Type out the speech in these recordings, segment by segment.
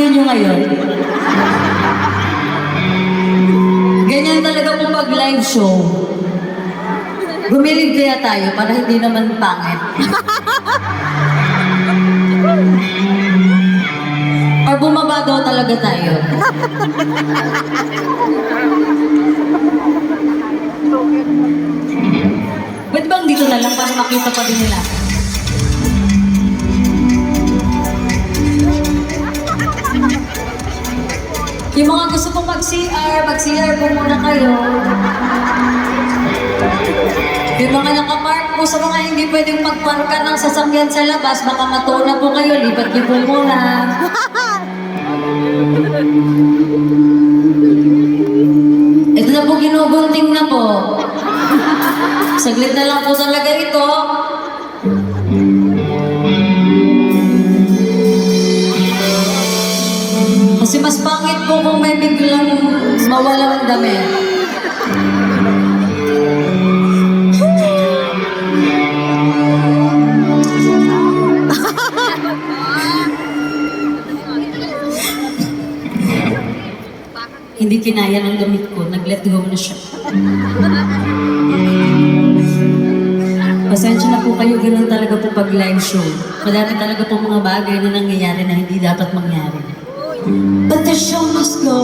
view nyo ngayon? Ganyan talaga po pag live show. Gumilig kaya tayo para hindi naman pangit. Or bumaba daw talaga tayo. Pwede bang dito na lang para makita pa din nila? Yung mga gusto pong mag-CR po muna kayo. Yung mga nakapark po sa mga hindi pwedeng magparka ng sasakyan sa labas, baka matuna po kayo, lipat niyo po muna. Ito na po, ginugunting na po. Saglit na lang po talaga ito. Kasi mas pangit po kung may biglang mawalang damit. Hindi kinaya ng damit ko, nag-let go na siya. Pasensya na po kayo, ganun talaga po pag live show. Madami talaga po mga bagay na nangyayari na hindi dapat mangyari. But the show must go.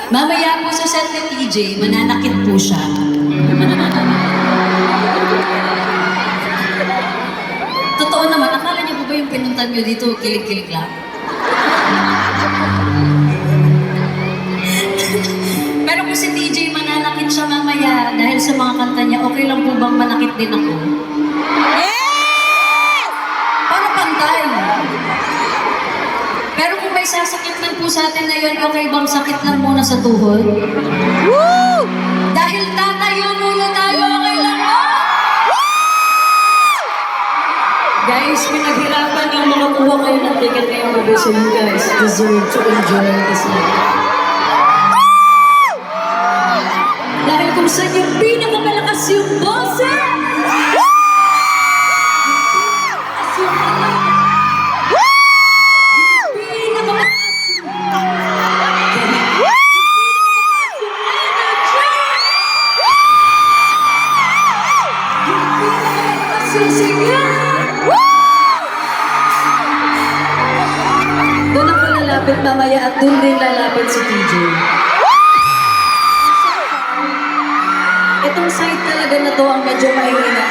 Mamaya po sa set ni TJ, mananakit po siya. Totoo naman, akala niyo po ba yung pinuntan niyo dito, kilig-kilig lang? Pero kung si TJ mananakit siya mamaya dahil sa mga kanta niya, okay lang po bang manakit din ako? Yes! Para pantay. Pero kung may sasakit lang po sa atin na yun, okay bang sakit lang muna sa tuhod? Woo! Dahil tatayo muna tayo, okay lang ba? Guys, pinaghirapan yung makakuha kayo ng ticket ngayong gabi, so you guys deserve to enjoy this night. Dahil kung saan yung pinakamalakas yung boses, doon ako lalapit mamaya at doon din lalapit si TJ. Itong side talaga na to ang medyo mahina.